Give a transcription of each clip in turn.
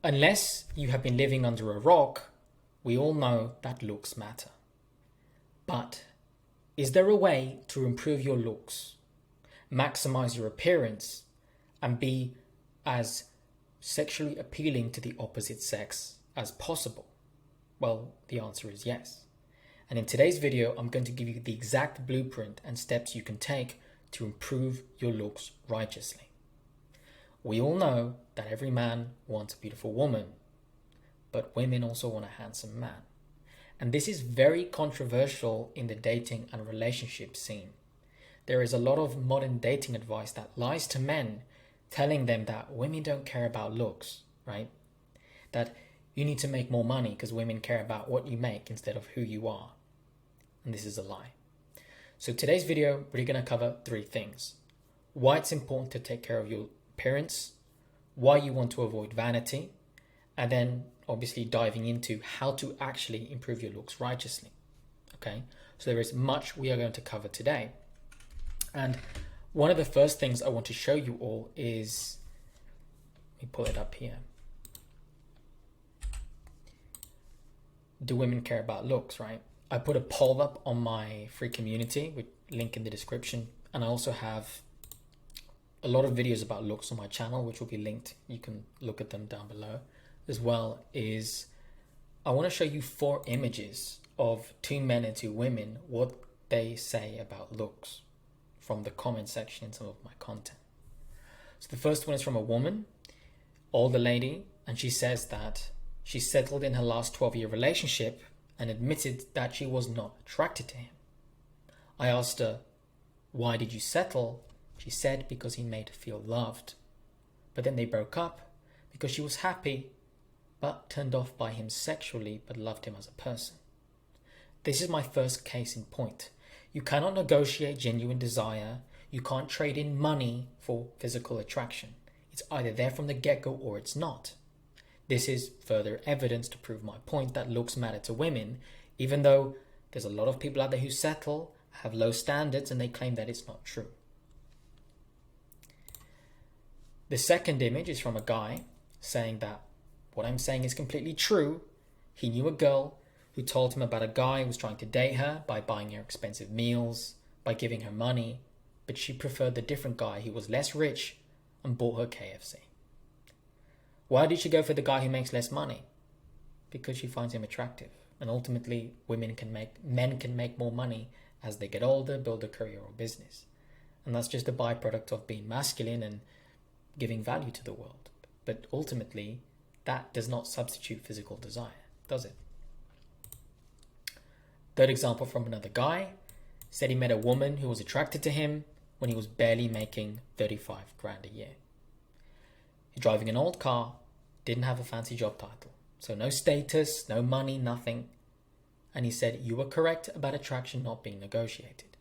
Unless you have been living under a rock, we all know that looks matter. But is there a way to improve your looks, maximize your appearance, and be as sexually appealing to the opposite sex as possible? Well, the answer is yes. And in today's video, I'm going to give you the exact blueprint and steps you can take to improve your looks righteously. We all know that every man wants a beautiful woman, but women also want a handsome man. And this is very controversial in the dating and relationship scene. There is a lot of modern dating advice that lies to men, telling them that women don't care about looks, right? That you need to make more money because women care about what you make instead of who you are. And this is a lie. So today's video, we're going to cover 3 things. Why it's important to take care of your appearance, why you want to avoid vanity, and then obviously diving into how to actually improve your looks righteously. Okay, so there is much we are going to cover today. And one of the first things I want to show you all is, let me pull it up here. Do women care about looks, right? I put a poll up on my free community with link in the description, and I also have a lot of videos about looks on my channel, which will be linked. You can look at them down below. As well is, I want to show you 4 images of 2 men and 2 women, what they say about looks from the comment section in some of my content. So the first one is from a woman, older lady, and she says that she settled in her last 12-year relationship and admitted that she was not attracted to him. I asked her, why did you settle? She said because he made her feel loved. But then they broke up because she was happy but turned off by him sexually but loved him as a person. This is my first case in point. You cannot negotiate genuine desire. You can't trade in money for physical attraction. It's either there from the get-go or it's not. This is further evidence to prove my point that looks matter to women, even though there's a lot of people out there who settle, have low standards, and they claim that it's not true. The second image is from a guy saying that what I'm saying is completely true. He knew a girl who told him about a guy who was trying to date her by buying her expensive meals, by giving her money, but she preferred the different guy who was less rich and bought her KFC. Why did she go for the guy who makes less money? Because she finds him attractive. And ultimately, men can make more money as they get older, build a career or business. And that's just a byproduct of being masculine and giving value to the world. But ultimately, that does not substitute physical desire, does it? Third example from another guy, said he met a woman who was attracted to him when he was barely making 35 grand a year. He's driving an old car, didn't have a fancy job title. So no status, no money, nothing. And he said, you were correct about attraction not being negotiated.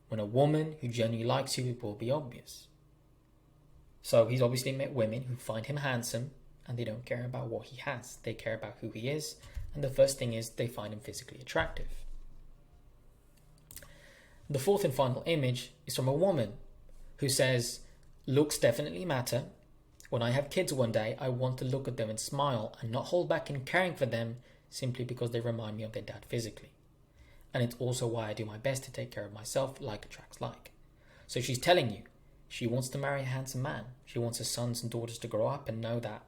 When a woman who genuinely likes you, it will be obvious. So he's obviously met women who find him handsome and they don't care about what he has. They care about who he is. And the first thing is they find him physically attractive. The fourth and final image is from a woman who says, looks definitely matter. When I have kids one day, I want to look at them and smile and not hold back in caring for them simply because they remind me of their dad physically. And it's also why I do my best to take care of myself, like attracts like. So she's telling you, she wants to marry a handsome man. She wants her sons and daughters to grow up and know that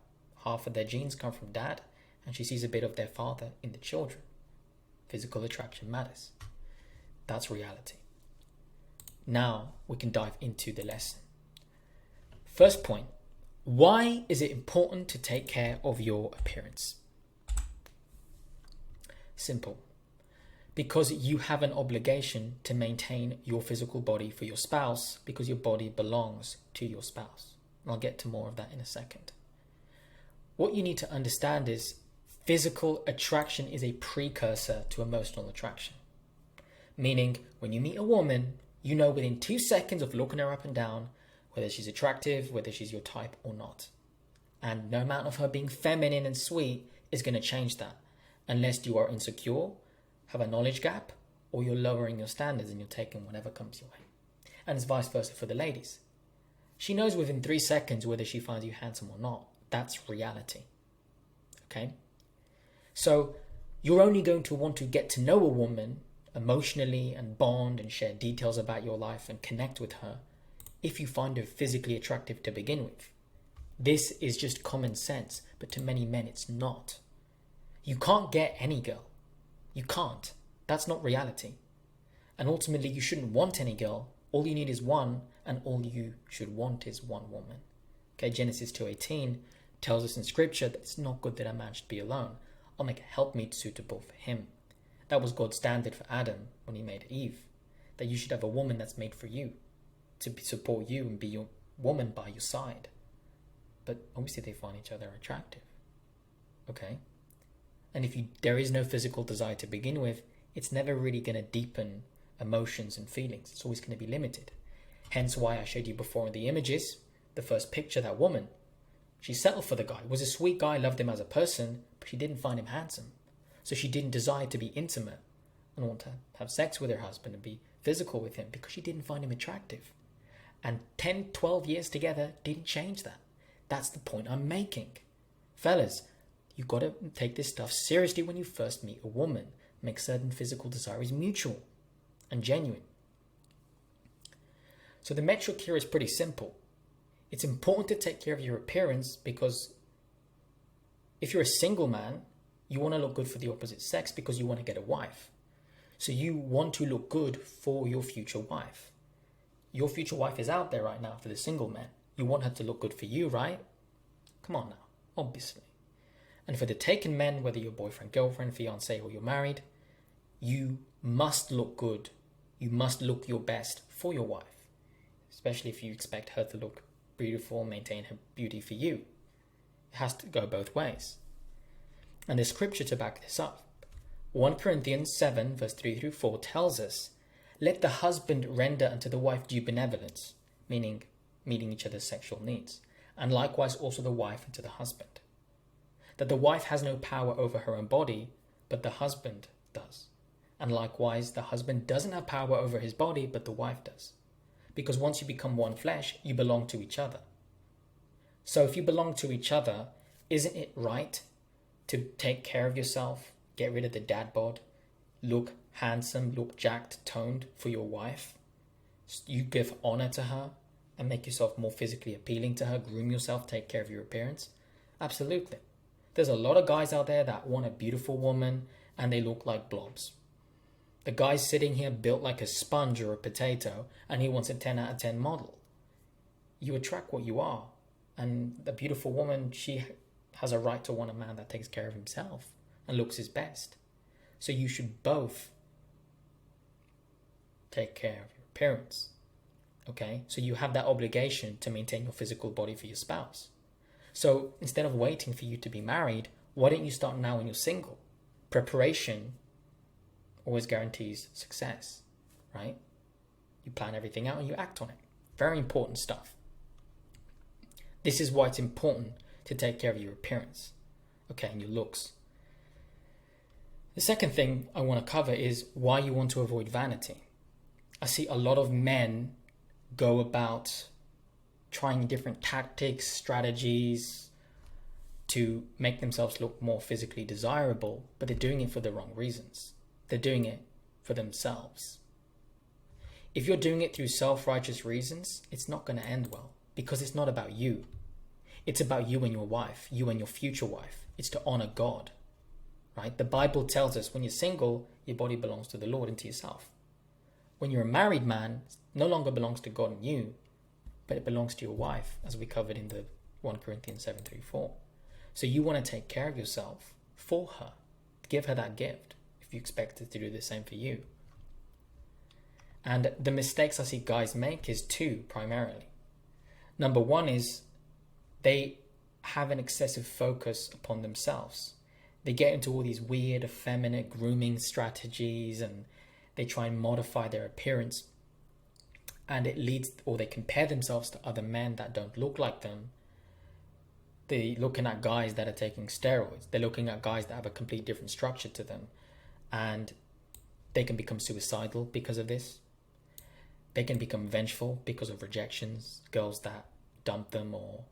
half of their genes come from dad, and she sees a bit of their father in the children. Physical attraction matters. That's reality. Now we can dive into the lesson. First point, why is it important to take care of your appearance? Simple. Because you have an obligation to maintain your physical body for your spouse, because your body belongs to your spouse. And I'll get to more of that in a second. What you need to understand is physical attraction is a precursor to emotional attraction. Meaning, when you meet a woman, you know within 2 seconds of looking her up and down whether she's attractive, whether she's your type or not. And no amount of her being feminine and sweet is going to change that, unless you are insecure, have a knowledge gap, or you're lowering your standards and you're taking whatever comes your way. And it's vice versa for the ladies. She knows within 3 seconds whether she finds you handsome or not. That's reality. Okay? So you're only going to want to get to know a woman emotionally and bond and share details about your life and connect with her if you find her physically attractive to begin with. This is just common sense, but to many men it's not. You can't get any girl. You can't. That's not reality. And ultimately you shouldn't want any girl. All you need is one, and all you should want is one woman. Okay, Genesis 2:18 tells us in scripture that it's not good that a man should be alone. I'll make a helpmeet suitable for him. That was God's standard for Adam when he made Eve. That you should have a woman that's made for you, to support you and be your woman by your side. But obviously they find each other attractive. Okay? And if there is no physical desire to begin with, it's never really going to deepen emotions and feelings. It's always going to be limited. Hence why I showed you before in the images, the first picture, that woman, she settled for the guy. Was a sweet guy, loved him as a person, but she didn't find him handsome. So she didn't desire to be intimate and want to have sex with her husband and be physical with him because she didn't find him attractive. And 10, 12 years together didn't change that. That's the point I'm making. Fellas, you've got to take this stuff seriously when you first meet a woman. Make certain physical desire is mutual and genuine. So the metric here is pretty simple. It's important to take care of your appearance because if you're a single man, you want to look good for the opposite sex because you want to get a wife. So you want to look good for your future wife. Your future wife is out there right now for the single man. You want her to look good for you, right? Come on now, obviously. And for the taken men, whether you're boyfriend, girlfriend, fiance, or you're married, you must look good. You must look your best for your wife, especially if you expect her to look beautiful, maintain her beauty for you. It has to go both ways. And there's scripture to back this up. 1 Corinthians 7 verse 3 through 4 tells us, let the husband render unto the wife due benevolence, meaning meeting each other's sexual needs, and likewise also the wife unto the husband. That the wife has no power over her own body, but the husband does. And likewise, the husband doesn't have power over his body, but the wife does. Because once you become one flesh, you belong to each other. So if you belong to each other, isn't it right to take care of yourself, get rid of the dad bod, look handsome, look jacked, toned for your wife? You give honor to her and make yourself more physically appealing to her, groom yourself, take care of your appearance? Absolutely. There's a lot of guys out there that want a beautiful woman and they look like blobs. The guy's sitting here built like a sponge or a potato and he wants a 10 out of 10 model. You attract what you are. And the beautiful woman, she has a right to want a man that takes care of himself and looks his best. So you should both take care of your appearance. Okay? So you have that obligation to maintain your physical body for your spouse. So instead of waiting for you to be married, why don't you start now when you're single? Preparation always guarantees success, right? You plan everything out and you act on it. Very important stuff. This is why it's important to take care of your appearance, okay, and your looks. The second thing I want to cover is why you want to avoid vanity. I see a lot of men go about trying different tactics, strategies to make themselves look more physically desirable, but they're doing it for the wrong reasons. They're doing it for themselves. If you're doing it through self-righteous reasons, it's not going to end well because it's not about you. It's about you and your wife, you and your future wife. It's to honor God, right? The Bible tells us when you're single, your body belongs to the Lord and to yourself. When you're a married man, it no longer belongs to God and you, but it belongs to your wife, as we covered in the 1 Corinthians 7:3-4. So you want to take care of yourself for her, give her that gift if you expect her to do the same for you. And the mistakes I see guys make is two, primarily. Number one is they have an excessive focus upon themselves. They get into all these weird, effeminate grooming strategies and they try and modify their appearance. And it leads, or they compare themselves to other men that don't look like them. They're looking at guys that are taking steroids. They're looking at guys that have a complete different structure to them. And they can become suicidal because of this. They can become vengeful because of rejections. Girls that dump them or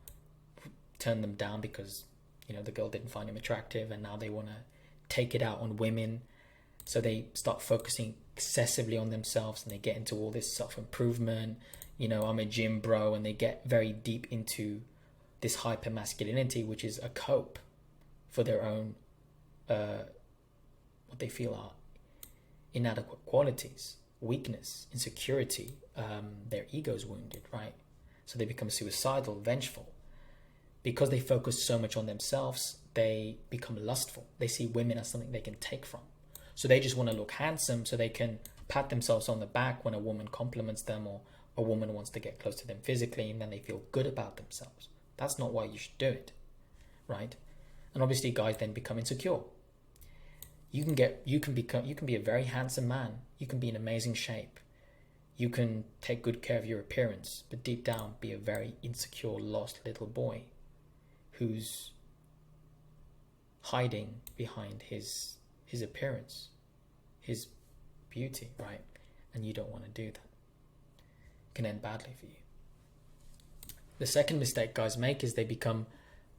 turn them down because The girl didn't find him attractive, and now they want to take it out on women. So they start focusing excessively on themselves, and they get into all this self-improvement. I'm a gym bro, and they get very deep into this hyper masculinity, which is a cope for their own what they feel are inadequate qualities, weakness, insecurity. Their ego's wounded, right? So they become suicidal, vengeful. Because they focus so much on themselves, they become lustful. They see women as something they can take from. So they just want to look handsome so they can pat themselves on the back when a woman compliments them, or a woman wants to get close to them physically, and then they feel good about themselves. That's not why you should do it, right? And obviously guys then become insecure. You can be a very handsome man. You can be in amazing shape. You can take good care of your appearance, but deep down be a very insecure, lost little boy who's hiding behind his appearance, his beauty, right? And you don't want to do that. It can end badly for you. The second mistake guys make is they become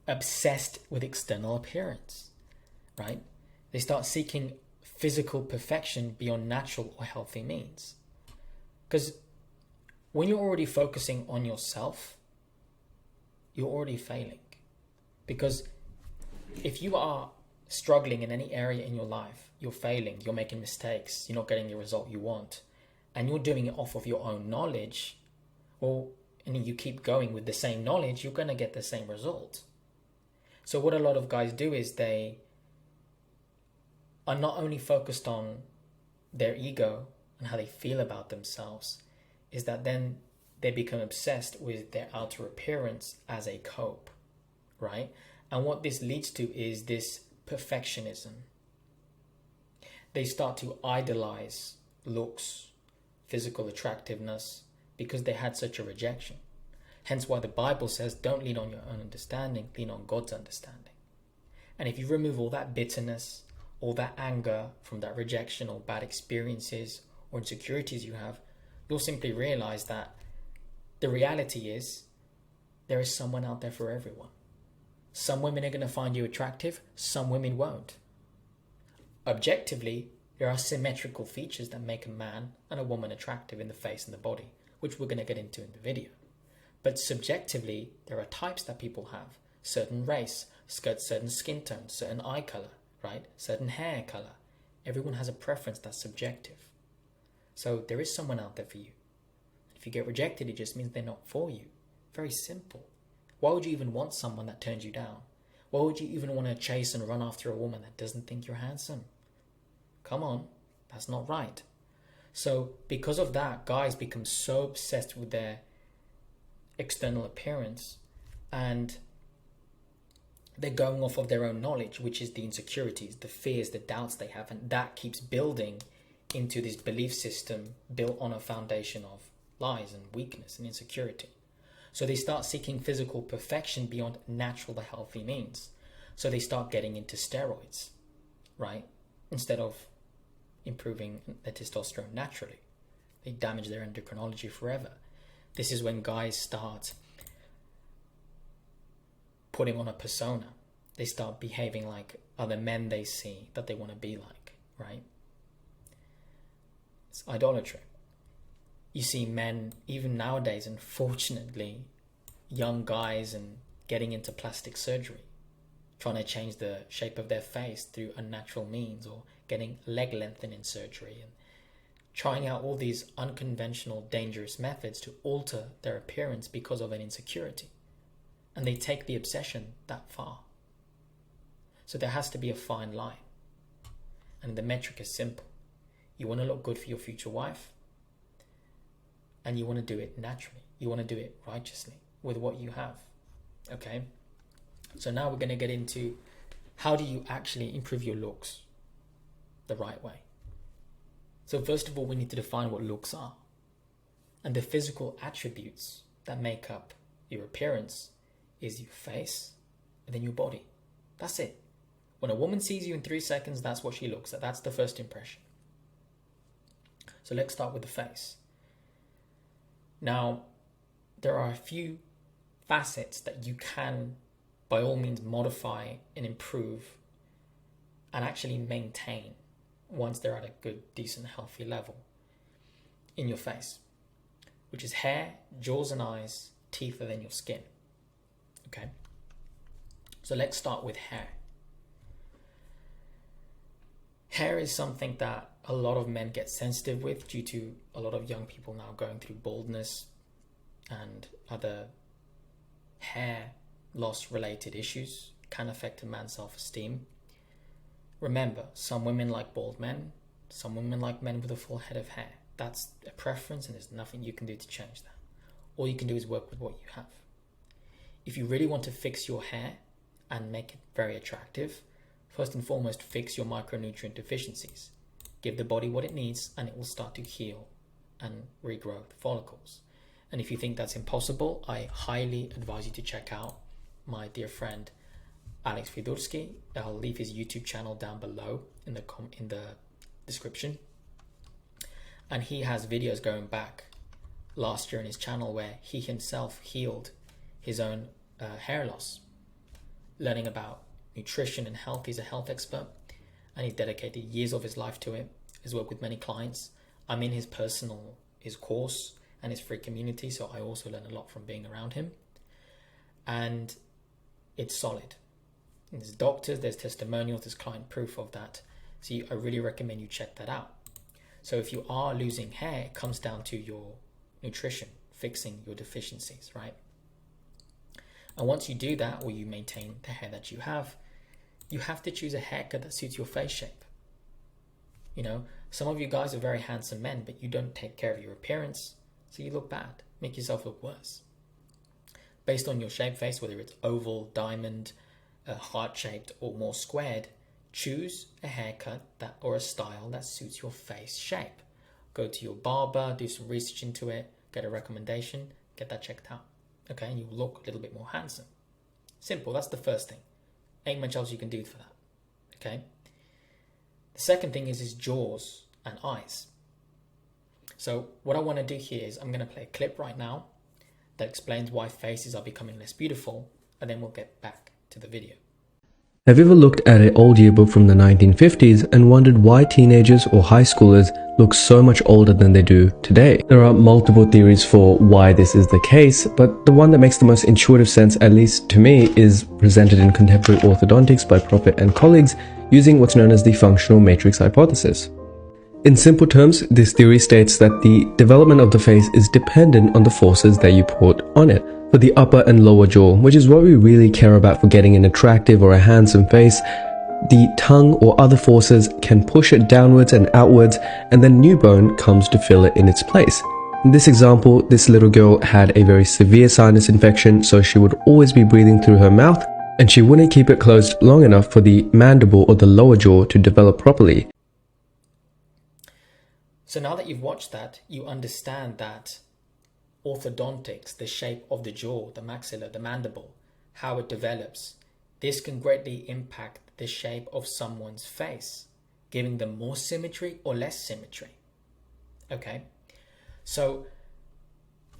obsessed with external appearance, right? They start seeking physical perfection beyond natural or healthy means. Because when you're already focusing on yourself, you're already failing. Because if you are struggling in any area in your life, you're failing, you're making mistakes, you're not getting the result you want, and you're doing it off of your own knowledge, and you keep going with the same knowledge, you're going to get the same result. So what a lot of guys do is they are not only focused on their ego and how they feel about themselves, is that then they become obsessed with their outer appearance as a cope, right? And what this leads to is this perfectionism. They start to idolize looks, physical attractiveness, because they had such a rejection. Hence why the Bible says, don't lean on your own understanding, lean on God's understanding. And if you remove all that bitterness, all that anger from that rejection or bad experiences or insecurities you have, you'll simply realize that the reality is there is someone out there for everyone. Some women are going to find you attractive, some women won't. Objectively, there are symmetrical features that make a man and a woman attractive in the face and the body, which we're going to get into in the video. But subjectively, there are types that people have. Certain race, certain skin tone, certain eye color, right? Certain hair color. Everyone has a preference that's subjective. So there is someone out there for you. If you get rejected, it just means they're not for you. Very simple. Why would you even want someone that turns you down? Why would you even want to chase and run after a woman that doesn't think you're handsome? Come on, that's not right. So because of that, guys become so obsessed with their external appearance, and they're going off of their own knowledge, which is the insecurities, the fears, the doubts they have, and that keeps building into this belief system built on a foundation of lies and weakness and insecurity. So they start seeking physical perfection beyond natural or healthy means. So they start getting into steroids, right? Instead of improving their testosterone naturally. They damage their endocrinology forever. This is when guys start putting on a persona. They start behaving like other men they see that they want to be like, right? It's idolatry. You see men, even nowadays, unfortunately, young guys and getting into plastic surgery, trying to change the shape of their face through unnatural means, or getting leg lengthening surgery, and trying out all these unconventional, dangerous methods to alter their appearance because of an insecurity. And they take the obsession that far. So there has to be a fine line. And the metric is simple. You want to look good for your future wife, and you want to do it naturally. You want to do it righteously with what you have. Okay? So now we're going to get into how do you actually improve your looks the right way. So first of all, we need to define what looks are. And the physical attributes that make up your appearance is your face and then your body. That's it. When a woman sees you in 3 seconds, that's what she looks at. That's the first impression. So let's start with the face. Now, there are a few facets that you can by all means modify and improve and actually maintain once they're at a good, decent, healthy level in your face, which is hair, jaws and eyes, teeth, and then your skin. Okay, so let's start with hair. Hair is something that a lot of men get sensitive with due to a lot of young people now going through baldness and other hair loss related issues. Can affect a man's self-esteem. Remember, some women like bald men, some women like men with a full head of hair. That's a preference and there's nothing you can do to change that. All you can do is work with what you have. If you really want to fix your hair and make it very attractive, first and foremost, fix your micronutrient deficiencies. Give the body what it needs and it will start to heal and regrow the follicles. And if you think that's impossible, I highly advise you to check out my dear friend Alex Fidurski. I'll leave his YouTube channel down below in the description. And he has videos going back last year on his channel where he himself healed his own hair loss, learning about nutrition and health. He's a health expert and he's dedicated years of his life to it. He's worked with many clients. I'm in his course and his free community, so I also learn a lot from being around him. And it's solid. And there's doctors, there's testimonials, there's client proof of that. So I really recommend you check that out. So if you are losing hair, it comes down to your nutrition, fixing your deficiencies, right? And once you do that, or you maintain the hair that you have to choose a haircut that suits your face shape. You know, some of you guys are very handsome men, but you don't take care of your appearance, so you look bad, make yourself look worse. Based on your shape face, whether it's oval, diamond, heart-shaped, or more squared, choose a haircut or a style that suits your face shape. Go to your barber, do some research into it, get a recommendation, get that checked out. Okay, and you look a little bit more handsome. Simple, that's the first thing. Ain't much else you can do for that. Okay? The second thing is jaws and eyes. So what I want to do here is I'm going to play a clip right now that explains why faces are becoming less beautiful, and then we'll get back to the video. Have you ever looked at an old yearbook from the 1950s and wondered why teenagers or high schoolers look so much older than they do today? There are multiple theories for why this is the case, but the one that makes the most intuitive sense, at least to me, is presented in Contemporary Orthodontics by Prophet and colleagues using what's known as the functional matrix hypothesis. In simple terms, this theory states that the development of the face is dependent on the forces that you put on it. For the upper and lower jaw, which is what we really care about for getting an attractive or a handsome face, the tongue or other forces can push it downwards and outwards, and then new bone comes to fill it in its place. In this example, this little girl had a very severe sinus infection, so she would always be breathing through her mouth, and she wouldn't keep it closed long enough for the mandible or the lower jaw to develop properly. So now that you've watched that, you understand that orthodontics, the shape of the jaw, the maxilla, the mandible, how it develops, this can greatly impact the shape of someone's face, giving them more symmetry or less symmetry. Okay? So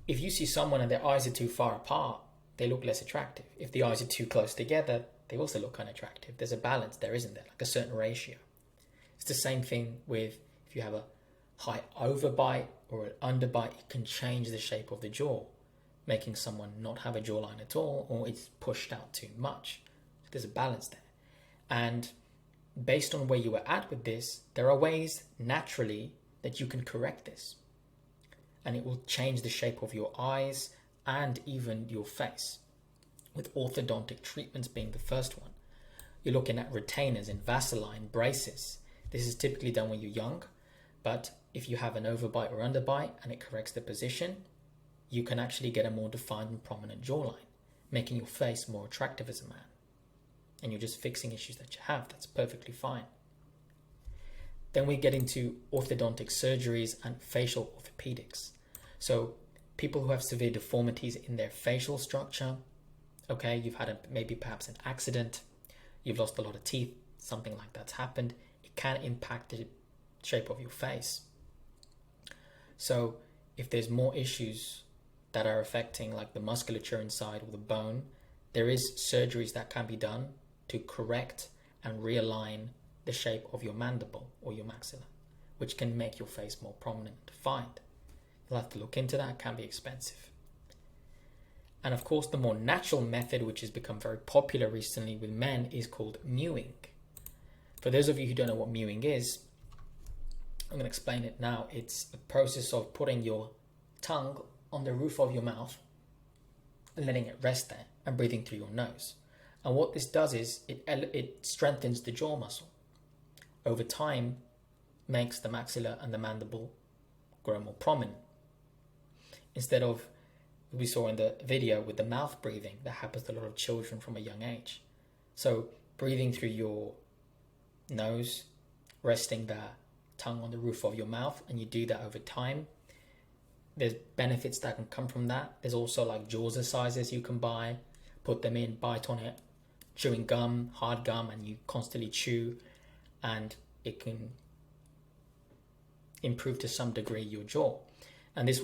if you see someone and their eyes are too far apart, they look less attractive. If the eyes are too close together, they also look unattractive. There's a balance there, isn't there? Like a certain ratio. It's the same thing with if you have a high overbite or an underbite, it can change the shape of the jaw, making someone not have a jawline at all, or it's pushed out too much. So there's a balance there. And based on where you were at with this, there are ways naturally that you can correct this. And it will change the shape of your eyes and even your face, with orthodontic treatments being the first one. You're looking at retainers, Invisalign, braces. This is typically done when you're young, but if you have an overbite or underbite and it corrects the position, you can actually get a more defined and prominent jawline, making your face more attractive as a man. And you're just fixing issues that you have. That's perfectly fine. Then we get into orthodontic surgeries and facial orthopedics. So people who have severe deformities in their facial structure, okay, you've had maybe perhaps an accident, you've lost a lot of teeth, something like that's happened, it can impact the shape of your face. So if there's more issues that are affecting like the musculature inside or the bone, there is surgeries that can be done to correct and realign the shape of your mandible or your maxilla, which can make your face more prominent and defined. You'll have to look into that. It can be expensive. And of course, the more natural method, which has become very popular recently with men, is called mewing. For those of you who don't know what mewing is, I'm going to explain it now. It's a process of putting your tongue on the roof of your mouth and letting it rest there and breathing through your nose. And what this does is it strengthens the jaw muscle. Over time, makes the maxilla and the mandible grow more prominent. Instead of, we saw in the video with the mouth breathing, that happens to a lot of children from a young age. So breathing through your nose, resting the tongue on the roof of your mouth, and you do that over time, there's benefits that can come from that. There's also like jaw exercises you can buy, put them in, bite on it, chewing gum, hard gum, and you constantly chew, and it can improve to some degree your jaw. And this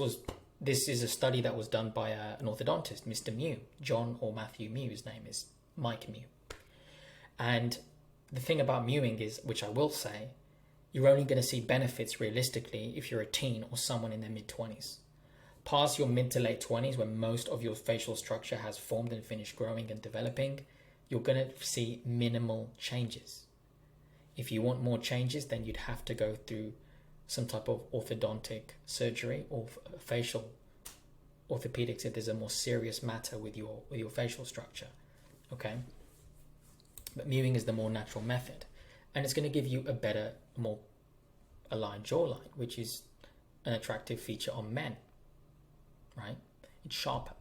is a study that was done by an orthodontist, Mr. Mew, John or Matthew Mew. His name is Mike Mew. And the thing about mewing is, which I will say, you're only going to see benefits realistically if you're a teen or someone in their mid-20s. Past your mid to late 20s, when most of your facial structure has formed and finished growing and developing, you're going to see minimal changes. If you want more changes, then you'd have to go through some type of orthodontic surgery or facial orthopedics if there's a more serious matter with your facial structure. Okay? But mewing is the more natural method. And it's going to give you a better, more aligned jawline, which is an attractive feature on men, right? It's sharper.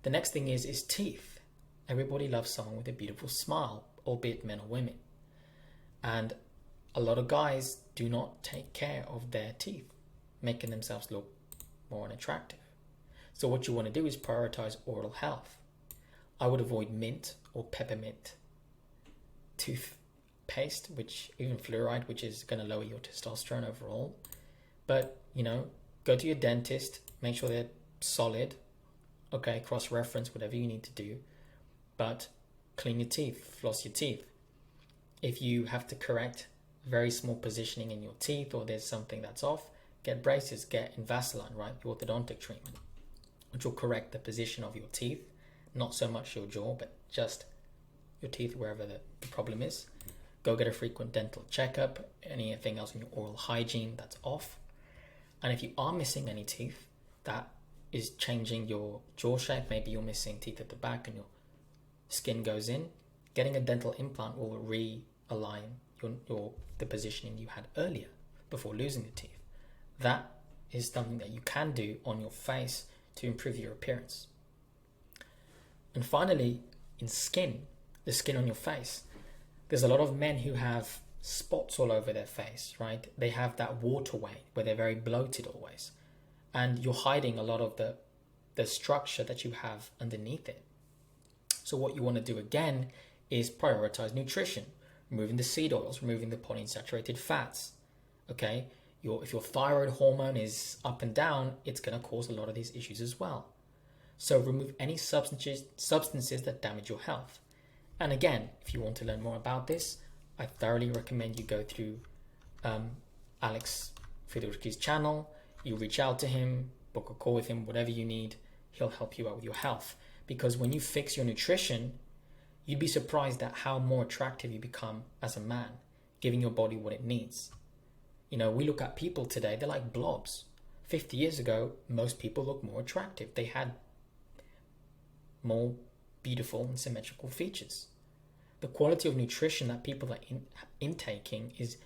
The next thing is teeth. Everybody loves someone with a beautiful smile, albeit men or women. And a lot of guys do not take care of their teeth, making themselves look more unattractive. So what you want to do is prioritize oral health. I would avoid mint or peppermint toothpaste, which even fluoride, which is going to lower your testosterone overall. But, go to your dentist, make sure they're solid. Okay, cross-reference, whatever you need to do. But clean your teeth, floss your teeth. If you have to correct very small positioning in your teeth, or there's something that's off, get braces, get Invisalign, right? Your orthodontic treatment, which will correct the position of your teeth, not so much your jaw, but just your teeth, wherever the problem is. Go get a frequent dental checkup, anything else in your oral hygiene that's off. And if you are missing any teeth, that is changing your jaw shape. Maybe you're missing teeth at the back and your skin goes in. Getting a dental implant will realign the positioning you had earlier before losing the teeth. That is something that you can do on your face to improve your appearance. And finally, in skin, the skin on your face, there's a lot of men who have spots all over their face, right? They have that waterway where they're very bloated always. And you're hiding a lot of the structure that you have underneath it. So what you want to do again is prioritize nutrition, removing the seed oils, removing the polyunsaturated fats. Okay, if your thyroid hormone is up and down, it's going to cause a lot of these issues as well. So remove any substances that damage your health. And again, if you want to learn more about this, I thoroughly recommend you go through Alex Fedorski's channel. You reach out to him, book a call with him, whatever you need. He'll help you out with your health. Because when you fix your nutrition, you'd be surprised at how more attractive you become as a man, giving your body what it needs. We look at people today, they're like blobs. 50 years ago, most people looked more attractive. They had more beautiful and symmetrical features. The quality of nutrition that people are intaking is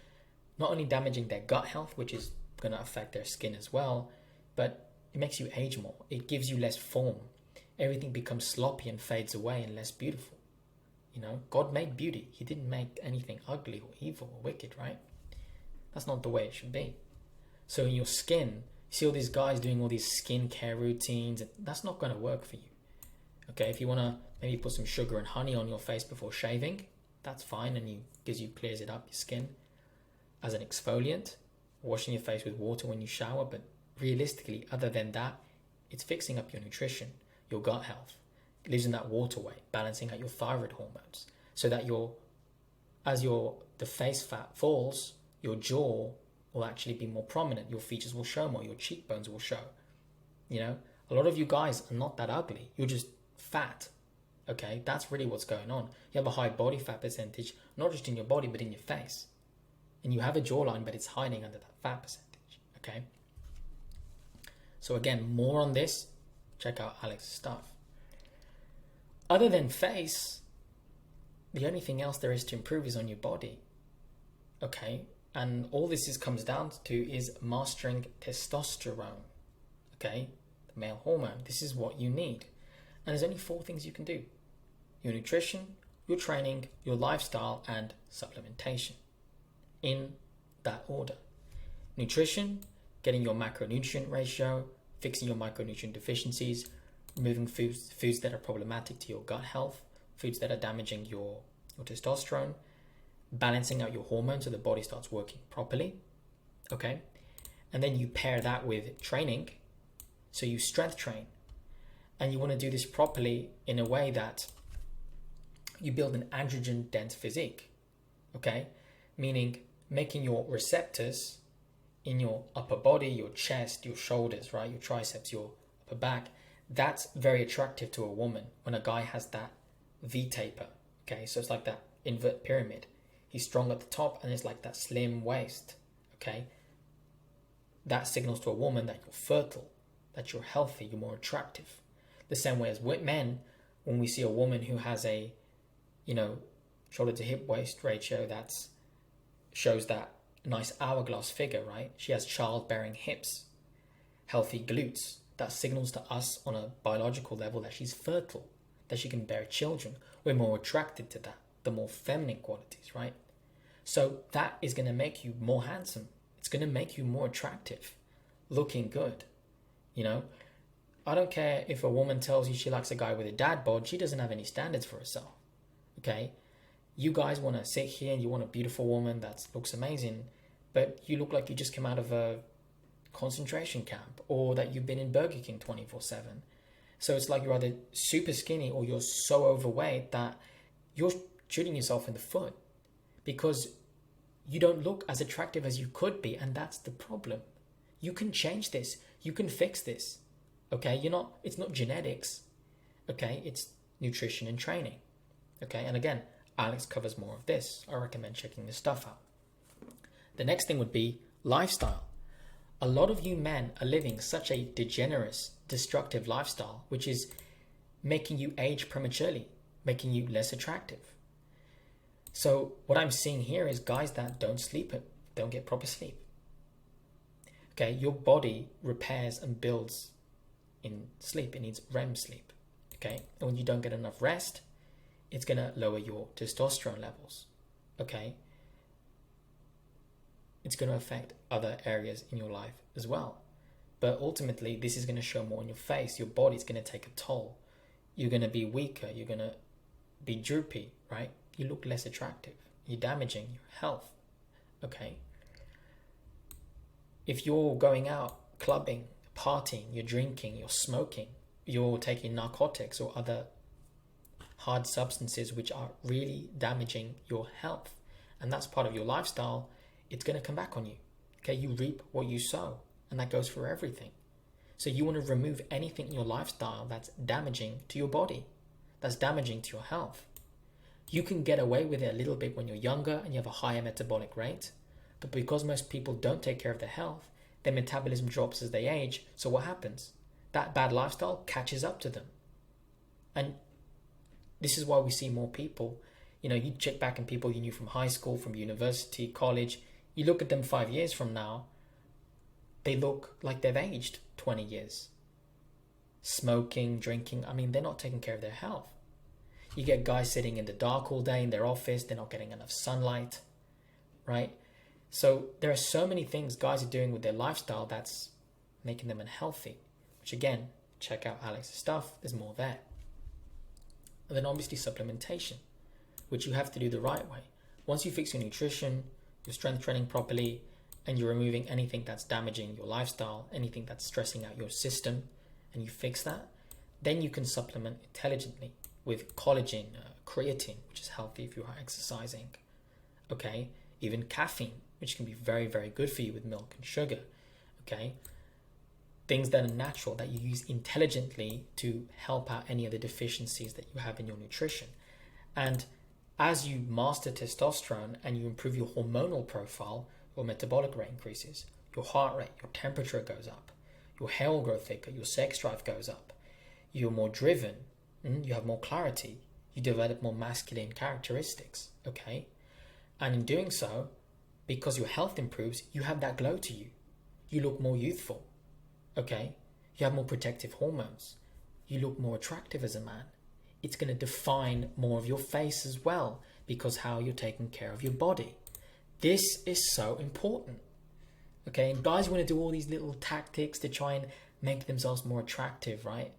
not only damaging their gut health, which is going to affect their skin as well, but it makes you age more. It gives you less form. Everything becomes sloppy and fades away and less beautiful. God made beauty. He didn't make anything ugly or evil or wicked, right? That's not the way it should be. So in your skin, you see all these guys doing all these skincare routines. That's not going to work for you. Okay, if you want to maybe put some sugar and honey on your face before shaving, that's fine, and clears it up, your skin, as an exfoliant. Washing your face with water when you shower, but realistically, other than that, it's fixing up your nutrition, your gut health, losing that water weight, balancing out your thyroid hormones, so that the face fat falls, your jaw will actually be more prominent, your features will show more, your cheekbones will show. You know, a lot of you guys are not that ugly, you're just fat. Okay, that's really what's going on. You have a high body fat percentage, not just in your body, but in your face. And you have a jawline, but it's hiding under that fat percentage. Okay. So again, more on this, check out Alex's stuff. Other than face, the only thing else there is to improve is on your body. Okay. And all this comes down to is mastering testosterone. Okay. The male hormone. This is what you need. And there's only 4 things you can do: your nutrition, your training, your lifestyle, and supplementation. In that order. Nutrition, getting your macronutrient ratio, fixing your micronutrient deficiencies, removing foods that are problematic to your gut health, foods that are damaging your testosterone, balancing out your hormones so the body starts working properly. Okay. And then you pair that with training. So you strength train. And you want to do this properly in a way that you build an androgen dense physique. Okay. Meaning making your receptors in your upper body, your chest, your shoulders, right? Your triceps, your upper back. That's very attractive to a woman when a guy has that V taper. Okay. So it's like that invert pyramid. He's strong at the top and it's like that slim waist. Okay. That signals to a woman that you're fertile, that you're healthy, you're more attractive. The same way as with men, when we see a woman who has a, shoulder to hip waist ratio that's shows that nice hourglass figure, right? She has childbearing hips, healthy glutes. That signals to us on a biological level that she's fertile, that she can bear children. We're more attracted to that, the more feminine qualities, right? So that is going to make you more handsome. It's going to make you more attractive, looking good. I don't care if a woman tells you she likes a guy with a dad bod, she doesn't have any standards for herself. Okay? You guys want to sit here and you want a beautiful woman that looks amazing, but you look like you just came out of a concentration camp or that you've been in Burger King 24/7. So it's like you're either super skinny or you're so overweight that you're shooting yourself in the foot because you don't look as attractive as you could be, and that's the problem. You can change this. You can fix this. Okay? It's not genetics. Okay? It's nutrition and training. Okay? And again, Alex covers more of this. I recommend checking this stuff out. The next thing would be lifestyle. A lot of you men are living such a degenerate, destructive lifestyle, which is making you age prematurely, making you less attractive. So what I'm seeing here is guys that don't get proper sleep. Okay, your body repairs and builds in sleep. It needs REM sleep. Okay, and when you don't get enough rest, it's going to lower your testosterone levels. Okay, it's going to affect other areas in your life as well. But ultimately, this is going to show more on your face. Your body's going to take a toll. You're going to be weaker. You're going to be droopy, right? You look less attractive. You're damaging your health. Okay. If you're going out clubbing, partying, you're drinking, you're smoking, you're taking narcotics or other hard substances which are really damaging your health, and that's part of your lifestyle, it's going to come back on you. Okay, you reap what you sow, and that goes for everything. So you want to remove anything in your lifestyle that's damaging to your body, that's damaging to your health. You can get away with it a little bit when you're younger and you have a higher metabolic rate, but because most people don't take care of their health, their metabolism drops as they age. So what happens? That bad lifestyle catches up to them. And this is why we see more people, you check back on people you knew from high school, from university, college, you look at them 5 years from now, they look like they've aged 20 years. Smoking, drinking, they're not taking care of their health. You get guys sitting in the dark all day in their office, they're not getting enough sunlight, right? So there are so many things guys are doing with their lifestyle that's making them unhealthy, which again, check out Alex's stuff, there's more there. And then obviously supplementation, which you have to do the right way. Once you fix your nutrition, your strength training properly, and you're removing anything that's damaging your lifestyle, anything that's stressing out your system, and you fix that, Then you can supplement intelligently with collagen, creatine, which is healthy if you are exercising. Okay, even caffeine, which can be very, very good for you with milk and sugar. Okay, things that are natural that you use intelligently to help out any of the deficiencies that you have in your nutrition. And as you master testosterone and you improve your hormonal profile, your metabolic rate increases, your heart rate, your temperature goes up, your hair will grow thicker, your sex drive goes up, you're more driven, you have more clarity, you develop more masculine characteristics, okay? And in doing so, because your health improves, you have that glow to you. You look more youthful, okay? You have more protective hormones. You look more attractive as a man. It's going to define more of your face as well, because how you're taking care of your body. This is so important, okay? And guys want to do all these little tactics to try and make themselves more attractive, right?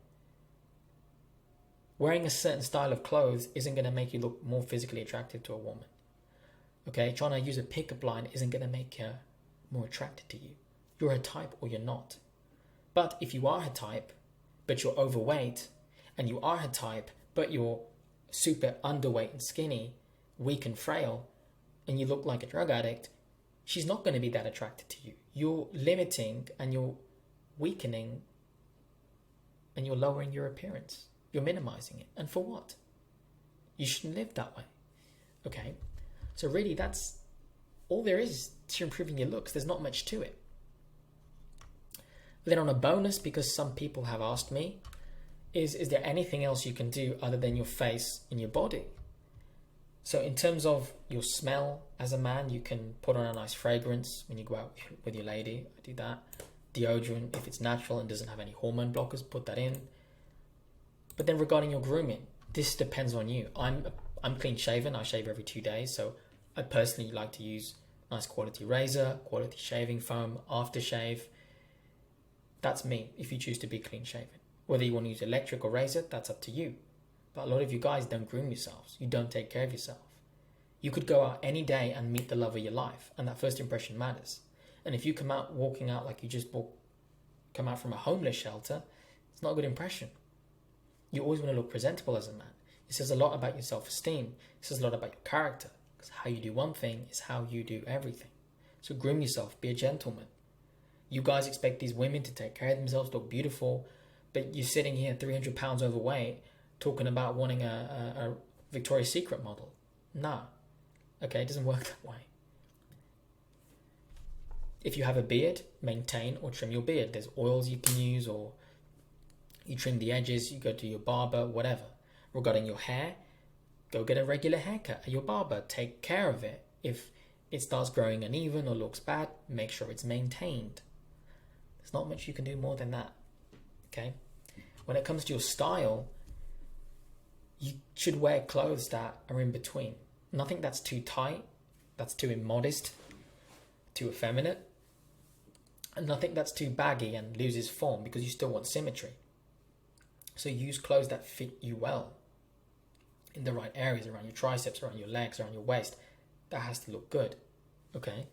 Wearing a certain style of clothes isn't going to make you look more physically attractive to a woman. Okay, trying to use a pickup line isn't going to make her more attracted to you. You're her type or you're not. But if you are her type, but you're overweight, and you are her type, but you're super underweight and skinny, weak and frail, and you look like a drug addict, she's not going to be that attracted to you. You're limiting and you're weakening and you're lowering your appearance. You're minimizing it. And for what? You shouldn't live that way. Okay? So really, that's all there is to improving your looks. There's not much to it. Then on a bonus, because some people have asked me, is there anything else you can do other than your face and your body? So in terms of your smell as a man, you can put on a nice fragrance when you go out with your lady. I do that. Deodorant, if it's natural and doesn't have any hormone blockers, put that in. But then regarding your grooming, this depends on you. I'm clean shaven. I shave every 2 days. So I personally like to use nice quality razor, quality shaving foam, aftershave. That's me, if you choose to be clean shaven. Whether you want to use electric or razor, that's up to you. But a lot of you guys don't groom yourselves. You don't take care of yourself. You could go out any day and meet the love of your life, and that first impression matters. And if you come out walking out like you just come out from a homeless shelter, it's not a good impression. You always want to look presentable as a man. It says a lot about your self-esteem. It says a lot about your character. Because how you do one thing is how you do everything. So groom yourself. Be a gentleman. You guys expect these women to take care of themselves, look beautiful, but you're sitting here 300 pounds overweight talking about wanting a Victoria's Secret model. No. Okay, it doesn't work that way. If you have a beard, maintain or trim your beard. There's oils you can use, or you trim the edges, you go to your barber, whatever. Regarding your hair, go get a regular haircut at your barber. Take care of it. If it starts growing uneven or looks bad, make sure it's maintained. There's not much you can do more than that. Okay? When it comes to your style, you should wear clothes that are in between. Nothing that's too tight, that's too immodest, too effeminate, and nothing that's too baggy and loses form, because you still want symmetry. So use clothes that fit you well in the right areas, around your triceps, around your legs, around your waist. That has to look good. Okay?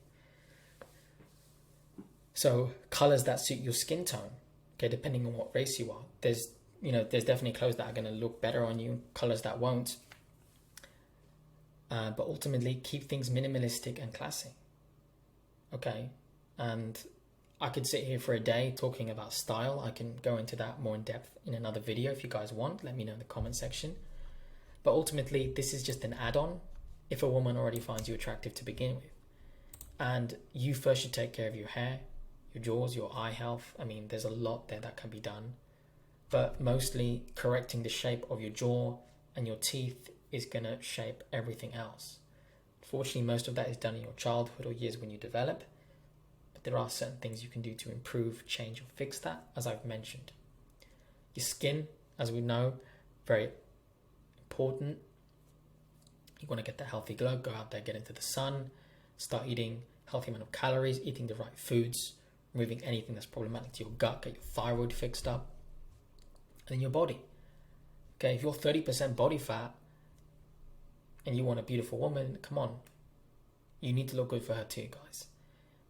So colors that suit your skin tone. Okay, depending on what race you are. There's definitely clothes that are going to look better on you, colors that won't. But ultimately, keep things minimalistic and classy. Okay? And I could sit here for a day talking about style. I can go into that more in depth in another video if you guys want. Let me know in the comment section. But ultimately, this is just an add-on if a woman already finds you attractive to begin with. And you first should take care of your hair, your jaws, your eye health. I mean, there's a lot there that can be done. But mostly correcting the shape of your jaw and your teeth is going to shape everything else. Fortunately, most of that is done in your childhood or years when you develop. But there are certain things you can do to improve, change, or fix that, as I've mentioned. Your skin, as we know, very important. You want to get that healthy glow, go out there, get into the sun, start eating healthy amount of calories, eating the right foods, removing anything that's problematic to your gut, get your thyroid fixed up. And then your body. Okay, if you're 30% body fat and you want a beautiful woman, come on. You need to look good for her too, guys.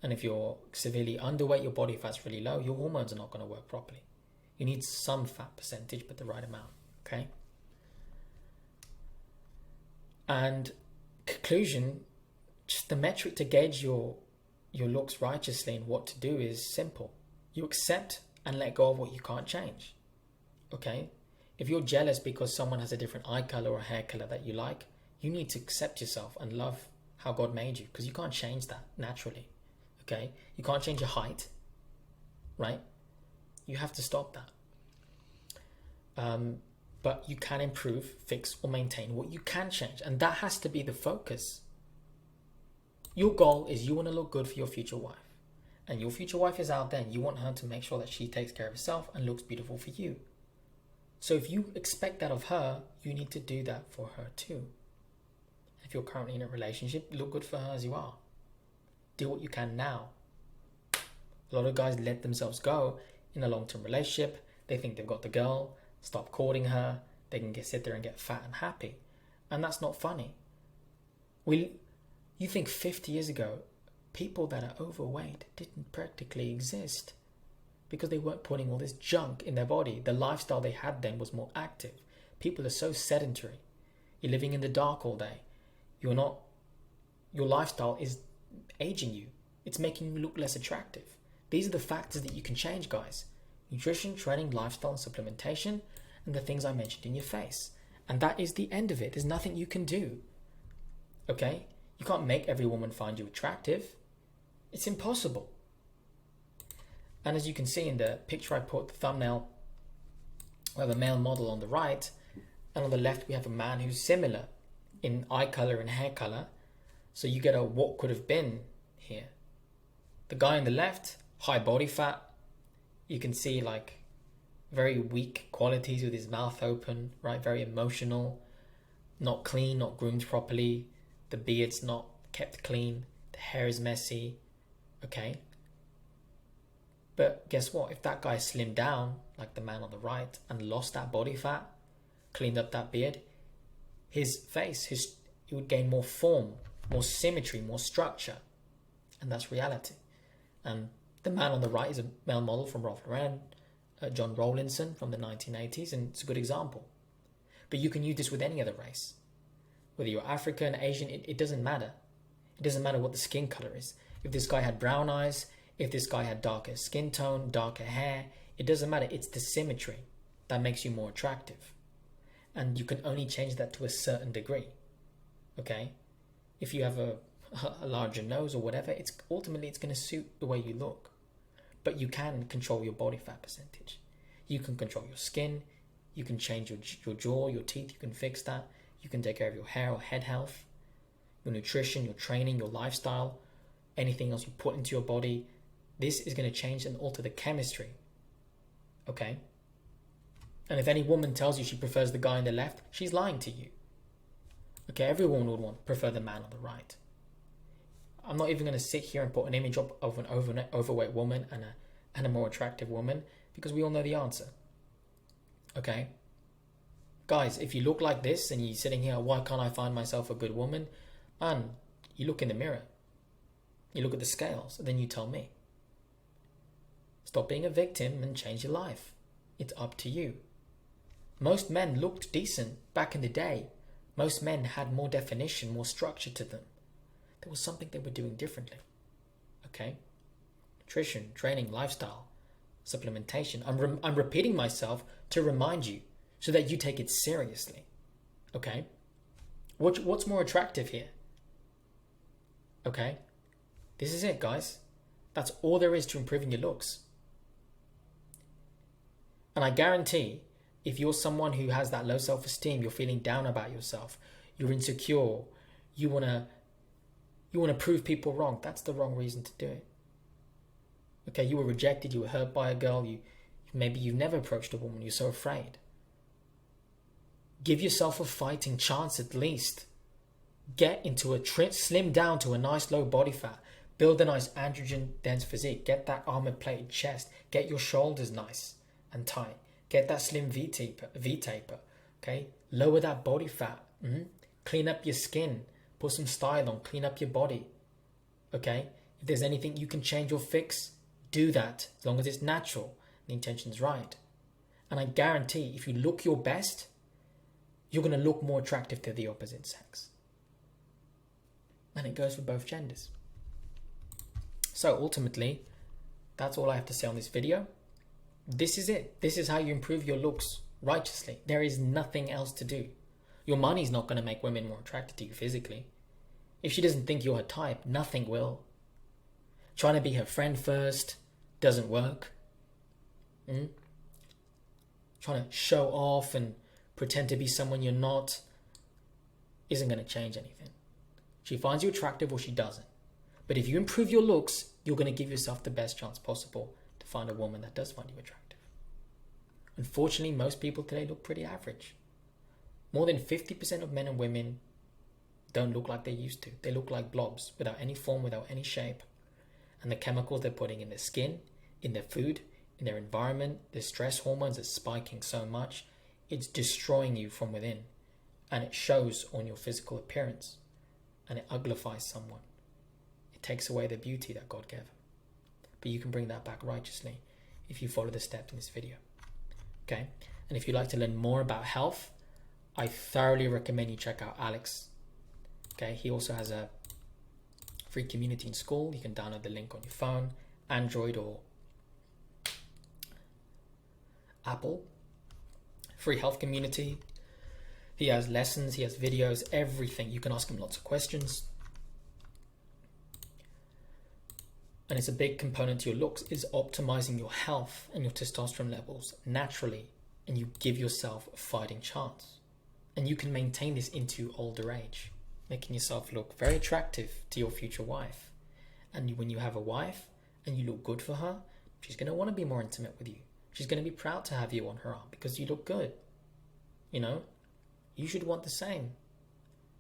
And if you're severely underweight, your body fat's really low, your hormones are not going to work properly. You need some fat percentage, but the right amount, okay? And conclusion, just the metric to gauge your looks righteously and what to do is simple. You accept and let go of what you can't change, okay? If you're jealous because someone has a different eye color or hair color that you like, you need to accept yourself and love how God made you, because you can't change that naturally, okay? You can't change your height, right? You have to stop that. But you can improve, fix, or maintain what you can change, and that has to be the focus. Your goal is you want to look good for your future wife, and your future wife is out there and you want her to make sure that she takes care of herself and looks beautiful for you. So if you expect that of her, you need to do that for her too. If you're currently in a relationship, look good for her as you are. Do what you can now. A lot of guys let themselves go in a long-term relationship. They think they've got the girl, stop courting her, they can sit there and get fat and happy. And that's not funny. You think 50 years ago, people that are overweight didn't practically exist because they weren't putting all this junk in their body. The lifestyle they had then was more active. People are so sedentary. You're living in the dark all day. Your lifestyle is aging you. It's making you look less attractive. These are the factors that you can change, guys. Nutrition, training, lifestyle, and supplementation, and the things I mentioned in your face. And that is the end of it. There's nothing you can do. Okay? You can't make every woman find you attractive. It's impossible. And as you can see in the picture I put, the thumbnail, we have a male model on the right, and on the left we have a man who's similar in eye color and hair color. So you get a what could have been here. The guy on the left, high body fat. You can see like very weak qualities with his mouth open, right? Very emotional, not clean, not groomed properly. The beard's not kept clean. The hair is messy, okay? But guess what? If that guy slimmed down, like the man on the right, and lost that body fat, cleaned up that beard, his face, he would gain more form, more symmetry, more structure. And that's reality. And the man on the right is a male model from Ralph Lauren, John Rowlinson from the 1980s, and it's a good example. But you can use this with any other race. Whether you're African, Asian, it doesn't matter. It doesn't matter what the skin color is. If this guy had brown eyes, if this guy had darker skin tone, darker hair, it doesn't matter. It's the symmetry that makes you more attractive. And you can only change that to a certain degree. Okay? If you have a larger nose or whatever, it's going to suit the way you look. But you can control your body fat percentage. You can control your skin. You can change your jaw, your teeth. You can fix that. You can take care of your hair or head health, your nutrition, your training, your lifestyle, anything else you put into your body. This is going to change and alter the chemistry. Okay? And if any woman tells you she prefers the guy on the left, she's lying to you. Okay, every woman would prefer the man on the right. I'm not even going to sit here and put an image up of an overweight woman and a more attractive woman, because we all know the answer. Okay? Guys, if you look like this and you're sitting here, why can't I find myself a good woman? Man, you look in the mirror. You look at the scales, and then you tell me. Stop being a victim and change your life. It's up to you. Most men looked decent back in the day. Most men had more definition, more structure to them. There was something they were doing differently. Okay? Nutrition, training, lifestyle, supplementation. I'm repeating myself to remind you so that you take it seriously. Okay? What's more attractive here? Okay? This is it, guys. That's all there is to improving your looks. And I guarantee, if you're someone who has that low self-esteem, you're feeling down about yourself, you're insecure, you want to prove people wrong, that's the wrong reason to do it. Okay, you were rejected, you were hurt by a girl, maybe you've never approached a woman, you're so afraid. Give yourself a fighting chance at least. Get into slim down to a nice low body fat. Build a nice androgen dense physique. Get that armor-plated chest. Get your shoulders nice and tight. Get that slim V-taper. Okay? Lower that body fat. Clean up your skin. Put some style on. Clean up your body. Okay? If there's anything you can change or fix, do that. As long as it's natural. The intention's right. And I guarantee if you look your best, you're going to look more attractive to the opposite sex. And it goes for both genders. So ultimately, that's all I have to say on this video. This is it. This is how you improve your looks righteously. There is nothing else to do. Your money's not going to make women more attracted to you physically. If she doesn't think you're her type, nothing will. Trying to be her friend first doesn't work. Trying to show off and pretend to be someone you're not isn't going to change anything. She finds you attractive or she doesn't. But if you improve your looks, you're going to give yourself the best chance possible to find a woman that does find you attractive. Unfortunately, most people today look pretty average. More than 50% of men and women don't look like they used to. They look like blobs, without any form, without any shape. And the chemicals they're putting in their skin, in their food, in their environment, the stress hormones are spiking so much, it's destroying you from within. And it shows on your physical appearance. And it uglifies someone. It takes away the beauty that God gave them. But you can bring that back righteously if you follow the steps in this video. Okay? And if you'd like to learn more about health, I thoroughly recommend you check out Alex. Okay? He also has a free community in school. You can download the link on your phone, Android or Apple. Free health community. He has lessons, he has videos, everything. You can ask him lots of questions. And it's a big component to your looks is optimizing your health and your testosterone levels naturally. And you give yourself a fighting chance. And you can maintain this into older age, making yourself look very attractive to your future wife. And when you have a wife and you look good for her, she's going to want to be more intimate with you. She's going to be proud to have you on her arm because you look good. You know? You should want the same.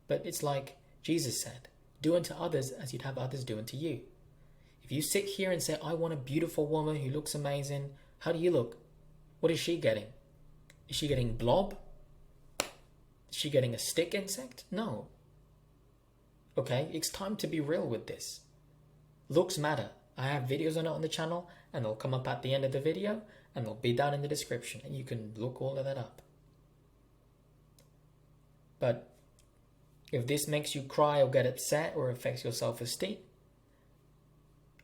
But it's like Jesus said, do unto others as you'd have others do unto you. If you sit here and say, I want a beautiful woman who looks amazing, how do you look? What is she getting? Is she getting blob? Is she getting a stick insect? No. Okay, it's time to be real with this. Looks matter. I have videos on it on the channel and they'll come up at the end of the video and they'll be down in the description and you can look all of that up. But if this makes you cry or get upset or affects your self-esteem,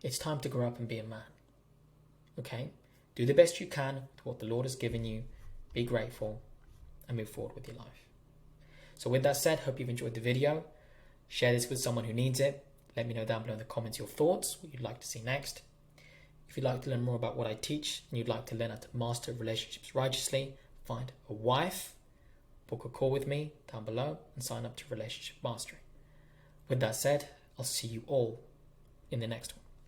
it's time to grow up and be a man. Okay? Do the best you can to what the Lord has given you. Be grateful and move forward with your life. So with that said, hope you've enjoyed the video. Share this with someone who needs it. Let me know down below in the comments your thoughts, what you'd like to see next. If you'd like to learn more about what I teach and you'd like to learn how to master relationships righteously, find a wife, book a call with me down below and sign up to Relationship Mastery. With that said, I'll see you all in the next one.